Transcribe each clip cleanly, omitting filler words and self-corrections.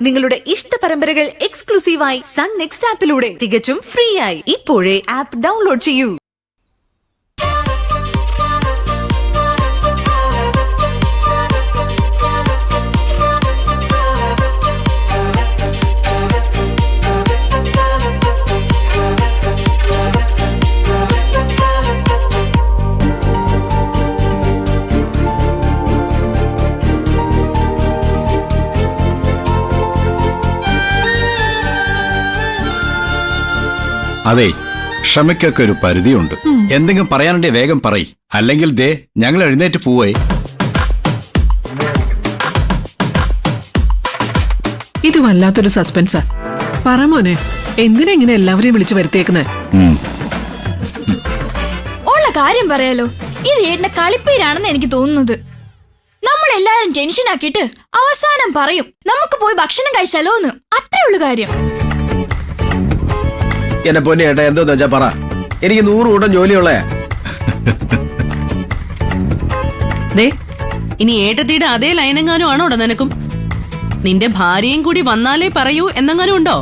നിങ്ങളുടെ ഇഷ്ട പരമ്പരകൾ എക്സ്ക്ലൂസീവായി സൺ നെക്സ്റ്റ് ആപ്പിലൂടെ തികച്ചും ഫ്രീ ആയി. ഇപ്പോഴേ ആപ്പ് ഡൗൺലോഡ് ചെയ്യൂ. അതെ, ക്ഷമയ്ക്കൊക്കെ ഒരു പരിധിയുണ്ട്. എന്തെങ്കിലും പറയാനുണ്ടെ വേഗം പറയ്, അല്ലെങ്കിൽ ദേ ഞങ്ങൾ എഴുന്നേറ്റ് പോവേ. ഇത് വല്ലാത്തൊരു സസ്പെൻസാ. പറ മോനെ, എന്തിനാ ഇങ്ങനെ എല്ലാവരെയും വിളിച്ചു വരുത്തിയേക്കുന്നേ? ഉള്ള കാര്യം പറയാലോ, ഇത് ഏട്ടന്റെ കളിപ്പേരാണെന്ന് എനിക്ക് തോന്നുന്നത്. നമ്മളെല്ലാരും ടെൻഷൻ ആക്കിയിട്ട് അവസാനം പറയും നമുക്ക് പോയി ഭക്ഷണം കഴിച്ചാലോ എന്ന്. അത്രേ ഉള്ളു കാര്യം. എന്നെ പൊന്നെ ഏട്ടാ, എന്തോന്ന് വെച്ചാ പറ. എനിക്ക് 100 കൂട്ടം ജോലിയുള്ളേ. ഇനി ഏട്ടത്തിയുടെ അതേ ലൈനെങ്ങാനും ആണോ നിനക്കും? നിന്റെ ഭാര്യയും കൂടി വന്നാലേ പറയൂ എന്നെങ്ങാനും ഉണ്ടോ?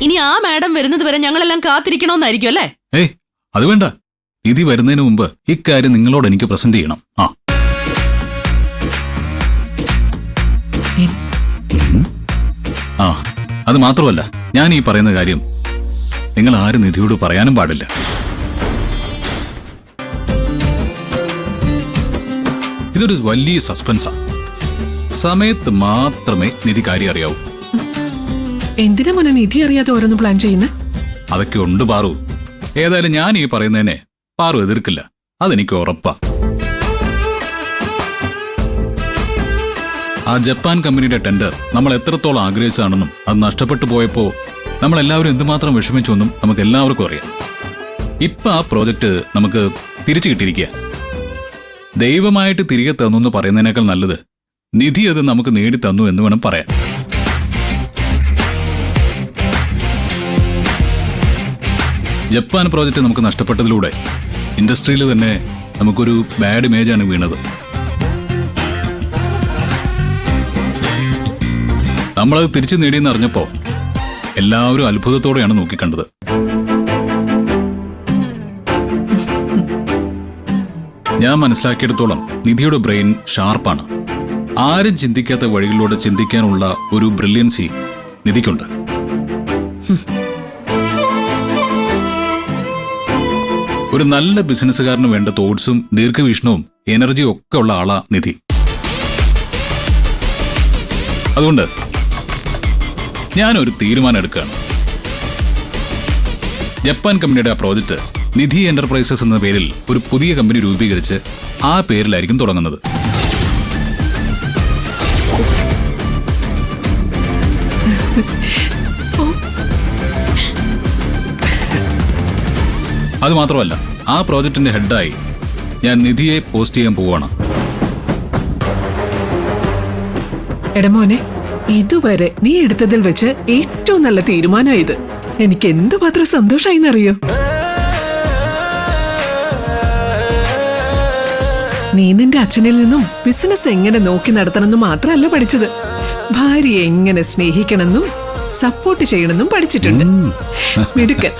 ഇനി ആ മാഡം വരുന്നത് വരെ ഞങ്ങളെല്ലാം കാത്തിരിക്കണോന്നായിരിക്കും അല്ലേ? ഏയ്, അത് വേണ്ട. നിധി വരുന്നതിന് മുമ്പ് ഇക്കാര്യം നിങ്ങളോട് എനിക്ക് പ്രസന്റ് ചെയ്യണം. അത് മാത്രമല്ല, ഞാൻ ഈ പറയുന്ന കാര്യം നിങ്ങൾ ആരും നിധിയോട് പറയാനും പാടില്ല. ഇതൊരു വലിയ സസ്പെൻസാ. സമയത്ത് മാത്രമേ നിധി കാര്യം അറിയാവൂ. എന്തിനാ മോനെ നിധി അറിയാതെ ഓരോന്ന് പ്ലാൻ ചെയ്യുന്നത്? അതൊക്കെ ഉണ്ട് പാറു. ഏതായാലും ഞാൻ ഈ പറയുന്നതിനെ പാറു എതിർക്കില്ല, അതെനിക്ക് ഉറപ്പാ. ആ ജപ്പാൻ കമ്പനിയുടെ ടെൻഡർ നമ്മൾ എത്രത്തോളം ആഗ്രഹിച്ചതാണെന്നും അത് നഷ്ടപ്പെട്ടു പോയപ്പോ നമ്മളെല്ലാവരും എന്തുമാത്രം വിഷമിച്ചൊന്നും നമുക്ക് എല്ലാവർക്കും അറിയാം. ഇപ്പൊ ആ പ്രോജക്റ്റ് നമുക്ക് തിരിച്ചു കിട്ടിയിരിക്കുക. ദൈവമായിട്ട് തിരികെ തന്നു എന്ന് പറയുന്നതിനേക്കാൾ നല്ലത് നിധി അത് നമുക്ക് നേടിത്തന്നു എന്ന് വേണം പറയാൻ. ജപ്പാൻ പ്രോജക്റ്റ് നമുക്ക് നഷ്ടപ്പെട്ടതിലൂടെ ഇൻഡസ്ട്രിയിൽ തന്നെ നമുക്കൊരു ബാഡ് ഇമേജാണ് വീണത്. നമ്മളത് തിരിച്ചു നേടിയെന്ന് അറിഞ്ഞപ്പോ എല്ലാവരും അത്ഭുതത്തോടെയാണ് നോക്കിക്കണ്ടത്. ഞാൻ മനസ്സിലാക്കിയിടത്തോളം നിധിയുടെ ബ്രെയിൻ ഷാർപ്പാണ്. ആരും ചിന്തിക്കാത്ത വഴികളിലൂടെ ചിന്തിക്കാനുള്ള ഒരു ബ്രില്യൻസി നിധിക്കുണ്ട്. ഒരു നല്ല ബിസിനസ്സുകാരന് വേണ്ട തോട്ട്സും ദീർഘവീക്ഷണവും എനർജിയും ഒക്കെ ഉള്ള ആളാ നിധി. അതുകൊണ്ട് ഞാനൊരു തീരുമാനം എടുക്കുകയാണ്. ജപ്പാൻ കമ്പനിയുടെ ആ പ്രോജക്റ്റ് നിധി എന്റർപ്രൈസസ് എന്ന പേരിൽ ഒരു പുതിയ കമ്പനി രൂപീകരിച്ച് ആ പേരിലായിരിക്കും തുടങ്ങുന്നത്. അത് മാത്രമല്ല, ആ പ്രോജക്റ്റിന്റെ ഹെഡായി ഞാൻ നിധിയെ പോസ്റ്റ് ചെയ്യാൻ പോവുകയാണ്. എടമോനെ, ഇതുവരെ നീ എടുത്തതിൽ വെച്ച് ഏറ്റവും നല്ല തീരുമാനം ഇത്. എനിക്ക് എന്തുമാത്രം സന്തോഷായിന്നറിയോ? നീ നിന്റെ അച്ഛനിൽ നിന്നും ബിസിനസ് എങ്ങനെ നോക്കി നടത്തണമെന്നും മാത്രമല്ല പഠിച്ചത്, ഭാര്യയെ എങ്ങനെ സ്നേഹിക്കണമെന്നും സപ്പോർട്ട് ചെയ്യണമെന്നും പഠിച്ചിട്ടുണ്ട്. മിടുക്കൻ.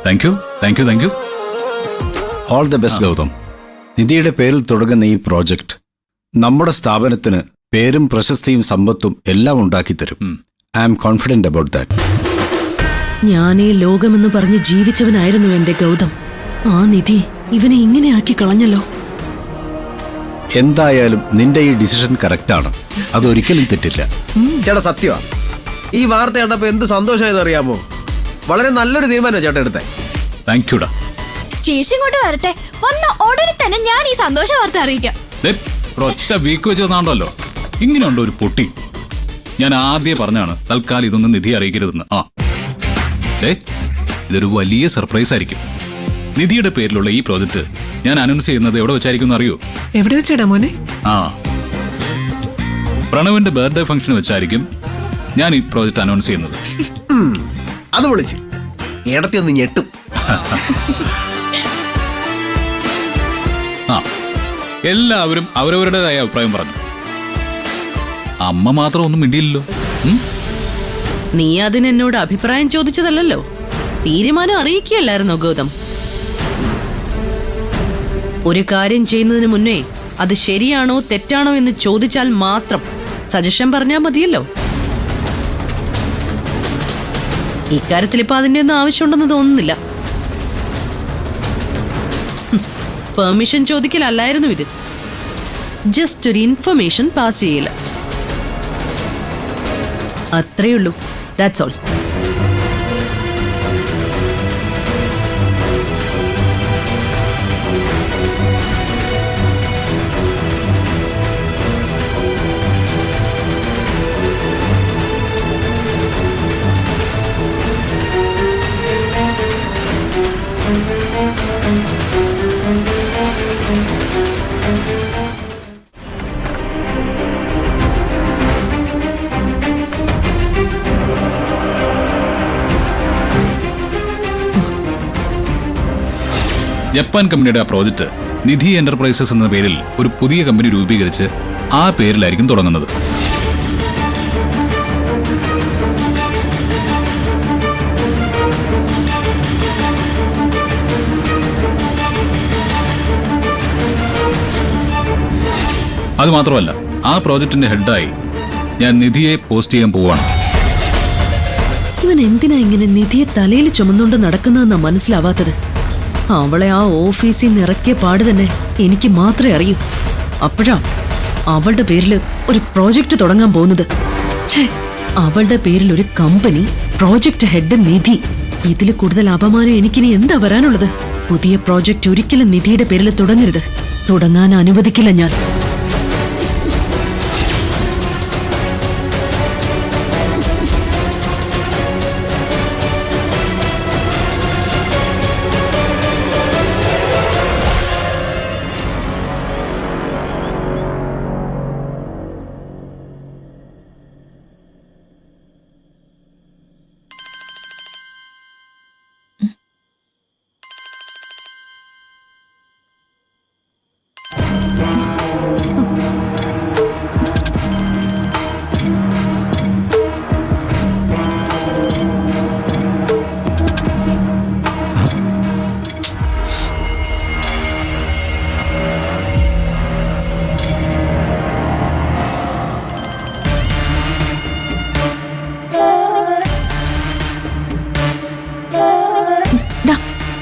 Thank you. All the best Gautam. നിധിയുടെ പേരിൽ തുടങ്ങുന്ന ഈ പ്രോജക്റ്റ് നമ്മുടെ സ്ഥാപനത്തിന് പേരും പ്രശസ്തിയും സമ്പത്തും എല്ലാം ഉണ്ടാക്കി തരും. I am confident about that. ഞാനീ ലോകമെന്ന് പറഞ്ഞ് ജീവിച്ചവനായിരുന്നു എന്റെ ഗൗതം. ആ നിധി ഇവനെ ഇങ്ങനെ ആക്കി കളഞ്ഞല്ലോ. എന്തായാലും നിന്റെ ഈ ഡിസിഷൻ കറക്റ്റാണ്, അതൊരിക്കലും തെറ്റില്ല. ചേട്ടാ സത്യമാ, ഈ വാർത്ത കേട്ടപ്പോ എന്ത് സന്തോഷമായെന്ന് അറിയാമോ? വളരെ നല്ലൊരു തീരുമാനമാണ് ചേട്ടാ എടുത്തേ. താങ്ക് യുടാ. ചേച്ചി ഇങ്ങോട്ട് വരട്ടെ, വന്ന ഉടനെ തന്നെ ഞാൻ ഈ സന്തോഷ വാർത്ത അറിയിക്കാം. ഒറ്റ വീക്ക് വെച്ച് തന്നാണ്ടല്ലോ, ഇങ്ങനെയുണ്ടോ ഒരു പൊട്ടി? ഞാൻ ആദ്യം പറഞ്ഞാണ് തൽക്കാലം ഇതൊന്നും നിധി അറിയിക്കരുതെന്ന്. ഇതൊരു വലിയ സർപ്രൈസ് ആയിരിക്കും. നിധിയുടെ പേരിലുള്ള ഈ പ്രോജക്റ്റ് ഞാൻ അനൗൺസ് ചെയ്യുന്നത് എവിടെ വെച്ചായിരിക്കും അറിയോ? എവിടെ വെച്ചാടാ മോനെ? പ്രണവിന്റെ ബർത്ത്ഡേ ഫംഗ്ഷൻ വെച്ചായിരിക്കും ഞാൻ ഈ പ്രോജക്റ്റ് അനൗൺസ് ചെയ്യുന്നത്. അത് വിളിച്ച് ഇടത്തി ഒന്ന് ഞെട്ടും. എല്ലാവരും അവരവരുടേതായ അഭിപ്രായം പറഞ്ഞു. അമ്മ മാത്രം ഒന്നും മിണ്ടിയില്ലല്ലോ. നീ അതിനെന്നോട് അഭിപ്രായം ചോദിച്ചതല്ലോ, തീരുമാനം അറിയിക്കുകയല്ലായിരുന്നോ ഗൗതം? ഒരു കാര്യം ചെയ്യുന്നതിന് മുന്നേ അത് ശരിയാണോ തെറ്റാണോ എന്ന് ചോദിച്ചാൽ മാത്രം സജഷൻ പറഞ്ഞാൽ മതിയല്ലോ. ഇക്കാര്യത്തിൽ ഇപ്പൊ അതിന്റെ ഒന്നും ആവശ്യമുണ്ടെന്ന് തോന്നുന്നില്ല. പെർമിഷൻ ചോദിക്കലല്ലായിരുന്നു ഇത്, ജസ്റ്റ് ഒരു ഇൻഫർമേഷൻ പാസ് ചെയ്യില്ല, അത്രയുള്ളൂ. That's all. ജപ്പാൻ കമ്പനിയുടെ ആ പ്രോജക്റ്റ് നിധി എന്റർപ്രൈസസ് എന്ന പേരിൽ ഒരു പുതിയ കമ്പനി രൂപീകരിച്ച് ആ പേരിലായിരിക്കും തുടങ്ങുന്നത്. അതുമാത്രമല്ല, ആ പ്രോജക്റ്റിന്റെ ഹെഡായി ഞാൻ നിധിയെ പോസ്റ്റ് ചെയ്യാൻ പോവാണ്. ഇവൻ എന്തിനാ ഇങ്ങനെ നിധിയെ തലയിൽ ചുമന്നുകൊണ്ട് നടക്കുന്നതെന്നാ മനസ്സിലാവാത്തത്. അവളെ ആ ഓഫീസിൽ നിന്ന് ഇറക്കിയ പാട് തന്നെ എനിക്ക് മാത്രമേ അറിയൂ. അപ്പോഴാ അവളുടെ പേരിൽ ഒരു പ്രോജക്റ്റ് തുടങ്ങാൻ പോകുന്നത്. അവളുടെ പേരിൽ ഒരു കമ്പനി, പ്രോജക്റ്റ് ഹെഡ് നിധി. ഇതിൽ കൂടുതൽ അപമാനം എനിക്കിനി എന്താ വരാനുള്ളത്? പുതിയ പ്രോജക്റ്റ് ഒരിക്കലും നിധിയുടെ പേരിൽ തുടങ്ങരുത്, തുടങ്ങാൻ അനുവദിക്കില്ല ഞാൻ.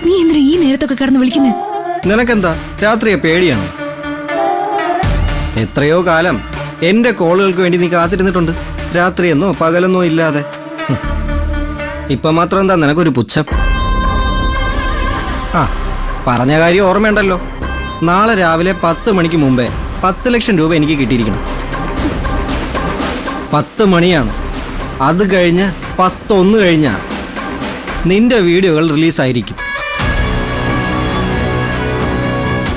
നീ എന്തിനാ ഈ നേരത്തൊക്കെ കിടന്ന് വിളിക്കുന്നേ? നിനക്കെന്താ രാത്രിയെ പേടിയാണ്? എത്രയോ കാലം എന്റെ കോളുകൾക്ക് വേണ്ടി നീ കാത്തിരുന്നിട്ടുണ്ട്, രാത്രിയെന്നോ പകലെന്നോ ഇല്ലാതെ. ഇപ്പൊ മാത്രം എന്താ നിനക്കൊരു പുച്ഛം? ആ, പറഞ്ഞ കാര്യം ഓർമ്മയുണ്ടല്ലോ. നാളെ രാവിലെ 10 മണിക്ക് മുമ്പേ 10 ലക്ഷം രൂപ എനിക്ക് കിട്ടിയിരിക്കണം. 10 മണിയാണ്. അത് കഴിഞ്ഞ് 10:01 കഴിഞ്ഞാ നിന്റെ വീഡിയോകൾ റിലീസായിരിക്കും.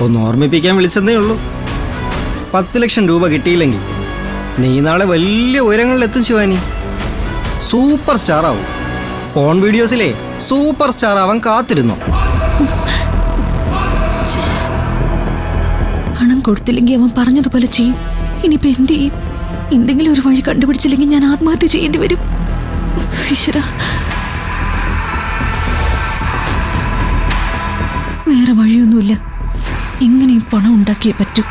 ഒന്ന് ഓർമ്മിപ്പിക്കാൻ വിളിച്ചതേ ഉള്ളൂ. 10 ലക്ഷം രൂപ കിട്ടിയില്ലെങ്കിൽ നീ നാളെ വലിയ ഉയരങ്ങളിലെത്തും ശിവാനി. സൂപ്പർ സ്റ്റാർ ആവും. ഓൺ വീഡിയോസിലെ സൂപ്പർ സ്റ്റാർ ആവാൻ കാത്തിരുന്നോ? പണം കൊടുത്തില്ലെങ്കിൽ അവൻ പറഞ്ഞതുപോലെ ചെയ്യും. ഇനിയിപ്പോ എന്ത് ചെയ്യും? എന്തെങ്കിലും ഒരു വഴി കണ്ടുപിടിച്ചില്ലെങ്കിൽ ഞാൻ ആത്മഹത്യ ചെയ്യേണ്ടി വരും. ഈശ്വരാ, വേറെ വഴിയൊന്നുമില്ല. എങ്ങനെയും പണം ഉണ്ടാക്കിയേ പറ്റൂ.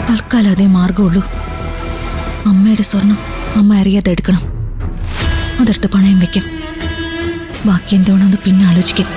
തൽക്കാലം അതേ മാർഗമുള്ളൂ. അമ്മയുടെ സ്വർണം അമ്മ അറിയാതെ എടുക്കണം. അതെടുത്ത് പണയം വെക്കാം. ബാക്കി എന്താണെന്ന് പിന്നെ ആലോചിക്കാം.